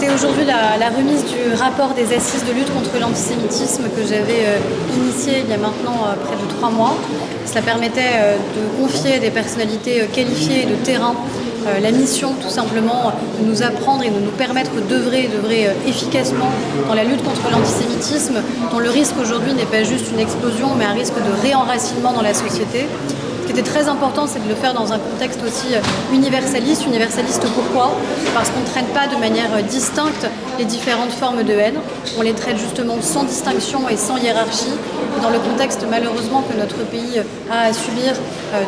C'était aujourd'hui la remise du rapport des assises de lutte contre l'antisémitisme que j'avais initié il y a maintenant près de 3 mois. Cela permettait de confier à des personnalités qualifiées de terrain la mission tout simplement de nous apprendre et de nous permettre d'œuvrer efficacement dans la lutte contre l'antisémitisme, dont le risque aujourd'hui n'est pas juste une explosion mais un risque de réenracinement dans la société. Ce qui était très important, c'est de le faire dans un contexte aussi universaliste. Universaliste pourquoi ? Parce qu'on ne traite pas de manière distincte les différentes formes de haine. On les traite justement sans distinction et sans hiérarchie. Et dans le contexte malheureusement que notre pays a à subir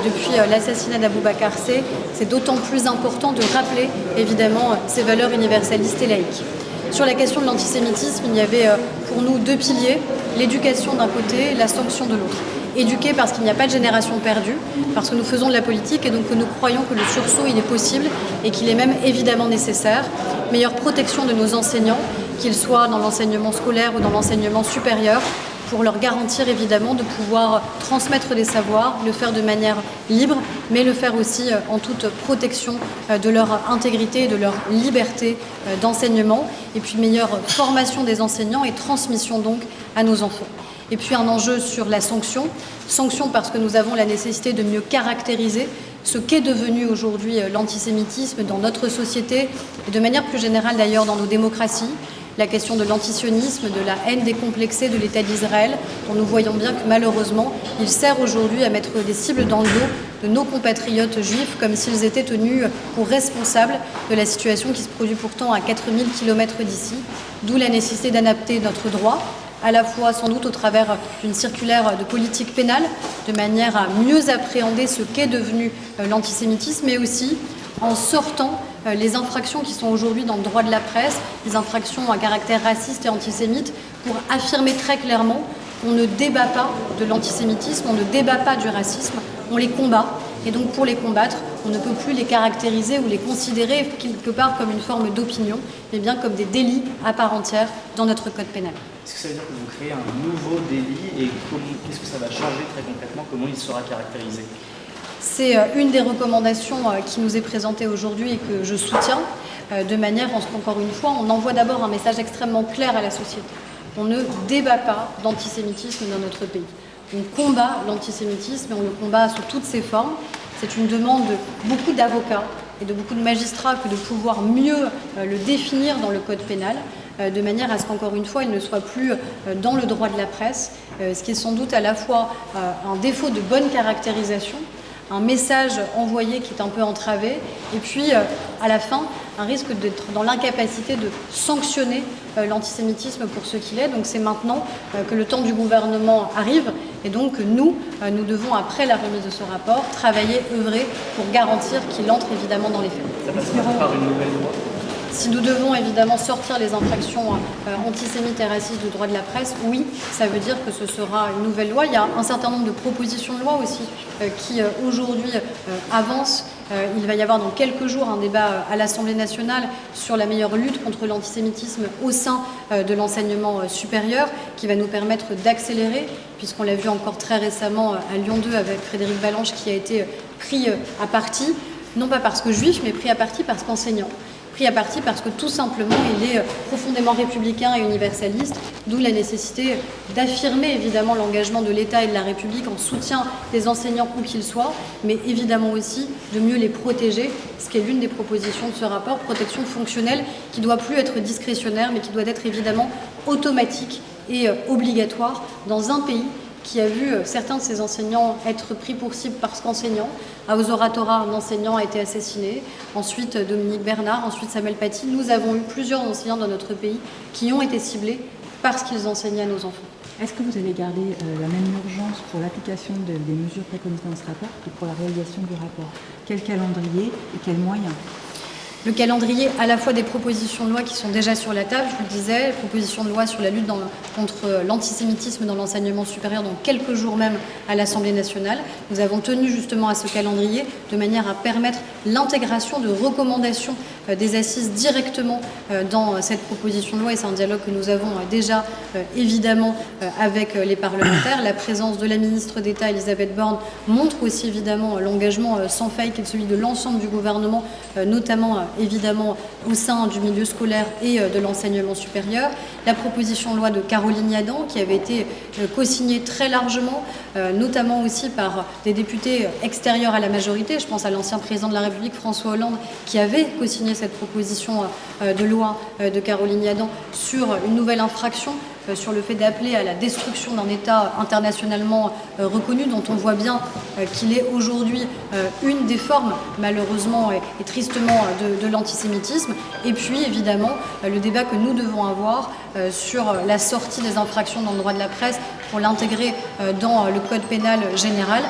depuis l'assassinat d'Aboubacar C, c'est d'autant plus important de rappeler évidemment ces valeurs universalistes et laïques. Sur la question de l'antisémitisme, il y avait pour nous 2 piliers, l'éducation d'un côté, la sanction de l'autre. Éduquer parce qu'il n'y a pas de génération perdue, parce que nous faisons de la politique et donc que nous croyons que le sursaut il est possible et qu'il est même évidemment nécessaire. Meilleure protection de nos enseignants, qu'ils soient dans l'enseignement scolaire ou dans l'enseignement supérieur, pour leur garantir évidemment de pouvoir transmettre des savoirs, le faire de manière libre, mais le faire aussi en toute protection de leur intégrité et de leur liberté d'enseignement. Et puis meilleure formation des enseignants et transmission donc à nos enfants. Et puis un enjeu sur la sanction. Sanction parce que nous avons la nécessité de mieux caractériser ce qu'est devenu aujourd'hui l'antisémitisme dans notre société et de manière plus générale d'ailleurs dans nos démocraties. La question de l'antisionisme, de la haine décomplexée de l'État d'Israël, dont nous voyons bien que malheureusement, il sert aujourd'hui à mettre des cibles dans le dos de nos compatriotes juifs, comme s'ils étaient tenus pour responsables de la situation qui se produit pourtant à 4000 km d'ici, d'où la nécessité d'adapter notre droit, à la fois sans doute au travers d'une circulaire de politique pénale, de manière à mieux appréhender ce qu'est devenu l'antisémitisme, mais aussi en sortant les infractions qui sont aujourd'hui dans le droit de la presse, les infractions à caractère raciste et antisémite, pour affirmer très clairement qu'on ne débat pas de l'antisémitisme, on ne débat pas du racisme, on les combat. Et donc pour les combattre, on ne peut plus les caractériser ou les considérer quelque part comme une forme d'opinion, mais bien comme des délits à part entière dans notre code pénal. Est-ce que ça veut dire que vous créez un nouveau délit et qu'est-ce que ça va changer très concrètement? Comment il sera caractérisé? C'est une des recommandations qui nous est présentée aujourd'hui et que je soutiens, de manière à ce qu'encore une fois, on envoie d'abord un message extrêmement clair à la société. On ne débat pas d'antisémitisme dans notre pays. On combat l'antisémitisme et on le combat sous toutes ses formes. C'est une demande de beaucoup d'avocats et de beaucoup de magistrats que de pouvoir mieux le définir dans le code pénal, de manière à ce qu'encore une fois, il ne soit plus dans le droit de la presse, ce qui est sans doute à la fois un défaut de bonne caractérisation, un message envoyé qui est un peu entravé, et puis à la fin, un risque d'être dans l'incapacité de sanctionner l'antisémitisme pour ce qu'il est. Donc c'est maintenant que le temps du gouvernement arrive, et donc nous devons, après la remise de ce rapport, travailler, œuvrer pour garantir qu'il entre évidemment dans les faits. Ça passera par une nouvelle loi? Si nous devons évidemment sortir les infractions antisémites et racistes du droit de la presse, oui, ça veut dire que ce sera une nouvelle loi. Il y a un certain nombre de propositions de loi aussi qui aujourd'hui avancent. Il va y avoir dans quelques jours un débat à l'Assemblée nationale sur la meilleure lutte contre l'antisémitisme au sein de l'enseignement supérieur, qui va nous permettre d'accélérer, puisqu'on l'a vu encore très récemment à Lyon 2 avec Frédéric Balanche qui a été pris à partie, non pas parce que juif, mais pris à partie parce qu'enseignant. Pris à partie parce que tout simplement il est profondément républicain et universaliste, d'où la nécessité d'affirmer évidemment l'engagement de l'État et de la République en soutien des enseignants où qu'ils soient, mais évidemment aussi de mieux les protéger, ce qui est l'une des propositions de ce rapport, protection fonctionnelle qui ne doit plus être discrétionnaire mais qui doit être évidemment automatique et obligatoire dans un pays qui a vu certains de ses enseignants être pris pour cible parce qu'enseignants. À Aux Oratoras, un enseignant a été assassiné. Ensuite, Dominique Bernard, ensuite Samuel Paty. Nous avons eu plusieurs enseignants dans notre pays qui ont été ciblés parce qu'ils enseignaient à nos enfants. Est-ce que vous allez garder la même urgence pour l'application des mesures préconisées dans ce rapport que pour la réalisation du rapport? Quel calendrier et quels moyens? Le calendrier à la fois des propositions de loi qui sont déjà sur la table, je vous le disais, propositions de loi sur la lutte contre l'antisémitisme dans l'enseignement supérieur dans quelques jours même à l'Assemblée nationale. Nous avons tenu justement à ce calendrier de manière à permettre l'intégration de recommandations des assises directement dans cette proposition de loi, et c'est un dialogue que nous avons déjà évidemment avec les parlementaires. La présence de la ministre d'État Elisabeth Borne montre aussi évidemment l'engagement sans faille qui est celui de l'ensemble du gouvernement, notamment évidemment au sein du milieu scolaire et de l'enseignement supérieur. La proposition de loi de Caroline Yadan qui avait été co-signée très largement, notamment aussi par des députés extérieurs à la majorité. Je pense à l'ancien président de la République François Hollande qui avait co-signé cette proposition de loi de Caroline Yadan sur une nouvelle infraction, sur le fait d'appeler à la destruction d'un État internationalement reconnu, dont on voit bien qu'il est aujourd'hui une des formes, malheureusement et tristement, de l'antisémitisme. Et puis, évidemment, le débat que nous devons avoir sur la sortie des infractions dans le droit de la presse pour l'intégrer dans le code pénal général,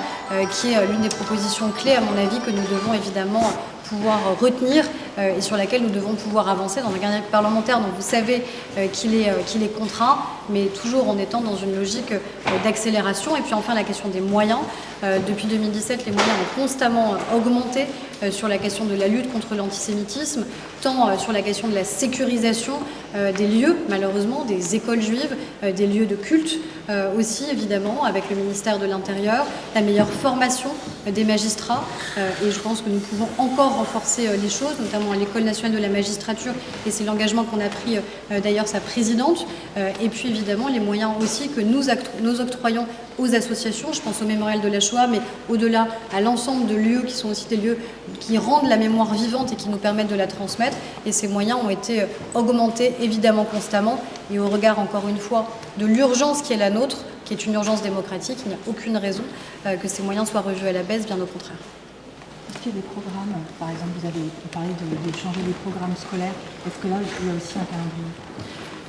qui est l'une des propositions clés, à mon avis, que nous devons évidemment pouvoir retenir et sur laquelle nous devons pouvoir avancer dans un calendrier parlementaire dont vous savez qu'il est contraint, mais toujours en étant dans une logique d'accélération. Et puis enfin la question des moyens. Depuis 2017, les moyens ont constamment augmenté sur la question de la lutte contre l'antisémitisme, tant sur la question de la sécurisation des lieux, malheureusement, des écoles juives, des lieux de culte aussi, évidemment, avec le ministère de l'Intérieur, la meilleure formation des magistrats. Et je pense que nous pouvons encore renforcer les choses, notamment à l'École nationale de la magistrature, et c'est l'engagement qu'on a pris d'ailleurs sa présidente. Et puis évidemment, les moyens aussi que nous octroyons aux associations, je pense au Mémorial de la Shoah, mais au-delà à l'ensemble de lieux qui sont aussi des lieux qui rendent la mémoire vivante et qui nous permettent de la transmettre. Et ces moyens ont été augmentés évidemment constamment. Et au regard, encore une fois, de l'urgence qui est la nôtre, qui est une urgence démocratique, il n'y a aucune raison que ces moyens soient revus à la baisse, bien au contraire. Est-ce qu'il y a des programmes, par exemple, vous avez parlé de changer les programmes scolaires, est-ce que là, il y a aussi un calendrier ?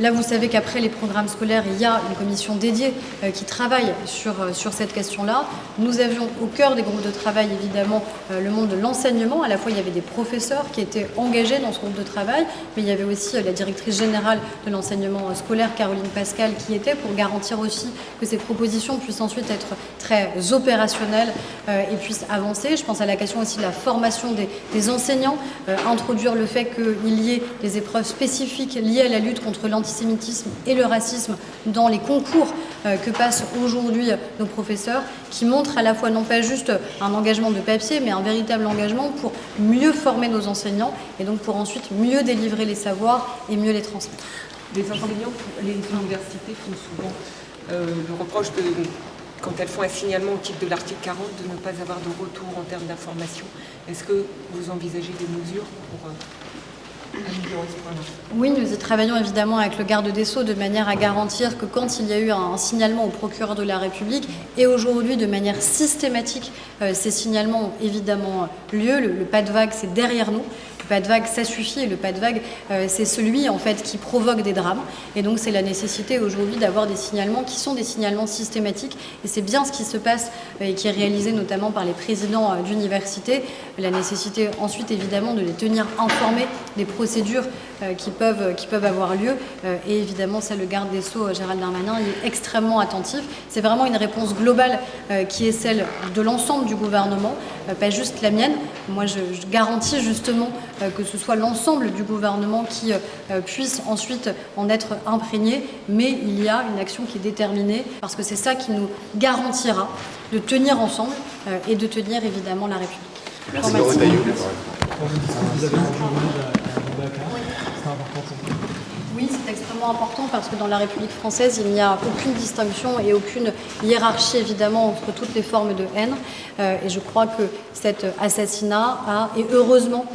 Là, vous savez qu'après les programmes scolaires, il y a une commission dédiée qui travaille sur cette question-là. Nous avions au cœur des groupes de travail, évidemment, le monde de l'enseignement. À la fois, il y avait des professeurs qui étaient engagés dans ce groupe de travail, mais il y avait aussi la directrice générale de l'enseignement scolaire, Caroline Pascal, qui était pour garantir aussi que ces propositions puissent ensuite être très opérationnelles et puissent avancer. Je pense à la question aussi de la formation des enseignants, introduire le fait qu'il y ait des épreuves spécifiques liées à la lutte contre l'antisémitisme et le racisme dans les concours que passent aujourd'hui nos professeurs, qui montrent à la fois non pas juste un engagement de papier, mais un véritable engagement pour mieux former nos enseignants et donc pour ensuite mieux délivrer les savoirs et mieux les transmettre. Les enseignants, les universités font souvent le reproche de, quand elles font un signalement au titre de l'article 40, de ne pas avoir de retour en termes d'information. Est-ce que vous envisagez des mesures pour améliorer ce point-là ? Oui, nous y travaillons évidemment avec le garde des Sceaux de manière à garantir que quand il y a eu un signalement au procureur de la République, et aujourd'hui de manière systématique, ces signalements ont évidemment lieu. Le pas de vague, c'est derrière nous. Le pas de vague, ça suffit, et le pas de vague, c'est celui en fait qui provoque des drames. Et donc c'est la nécessité aujourd'hui d'avoir des signalements qui sont des signalements systématiques. Et c'est bien ce qui se passe et qui est réalisé notamment par les présidents d'université. La nécessité ensuite évidemment de les tenir informés des procédures qui peuvent avoir lieu. Et évidemment, ça, le garde des Sceaux, Gérald Darmanin, il est extrêmement attentif. C'est vraiment une réponse globale qui est celle de l'ensemble du gouvernement, pas juste la mienne. Moi, je garantis justement que ce soit l'ensemble du gouvernement qui puisse ensuite en être imprégné, mais il y a une action qui est déterminée, parce que c'est ça qui nous garantira de tenir ensemble et de tenir évidemment la République. Merci Laure Taillou. Vous avez c'est important. Oui, c'est extrêmement important parce que dans la République française, il n'y a aucune distinction et aucune hiérarchie évidemment entre toutes les formes de haine. Et je crois que cet assassinat a, et heureusement,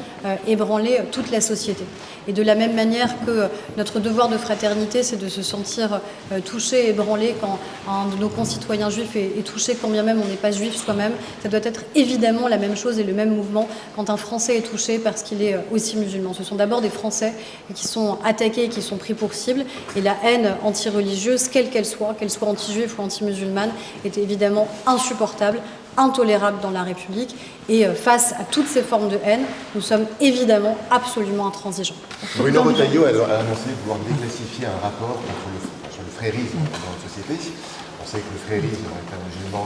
ébranlé toute la société. Et de la même manière que notre devoir de fraternité, c'est de se sentir touché, ébranlé quand un de nos concitoyens juifs est touché, quand bien même on n'est pas juif soi-même, ça doit être évidemment la même chose et le même mouvement quand un Français est touché parce qu'il est aussi musulman. Ce sont d'abord des Français qui sont attaqués, qui sont pris pour cible, et la haine anti-religieuse, quelle qu'elle soit anti-juive ou anti-musulmane, est évidemment insupportable, intolérable dans la République, et face à toutes ces formes de haine, nous sommes évidemment absolument intransigeants. Bruno Retailleau a annoncé vouloir déclassifier un rapport sur le frérisme dans la société. On sait que le frérisme est un musulman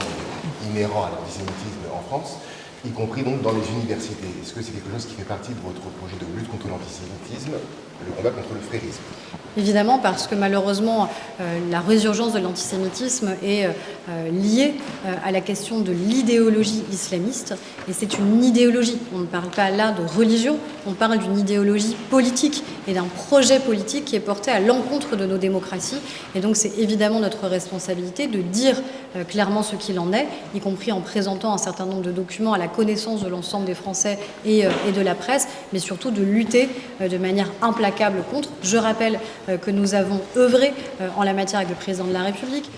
inhérent à l'antisémitisme en France. y compris donc dans les universités. Est-ce que c'est quelque chose qui fait partie de votre projet de lutte contre l'antisémitisme, le combat contre le frérisme? Évidemment, parce que malheureusement, la résurgence de l'antisémitisme est liée à la question de l'idéologie islamiste. Et c'est une idéologie. On ne parle pas là de religion, on parle d'une idéologie politique et d'un projet politique qui est porté à l'encontre de nos démocraties. Et donc c'est évidemment notre responsabilité de dire clairement ce qu'il en est, y compris en présentant un certain nombre de documents à la connaissance de l'ensemble des Français et de la presse, mais surtout de lutter de manière implacable contre. Je rappelle que nous avons œuvré en la matière avec le président de la République.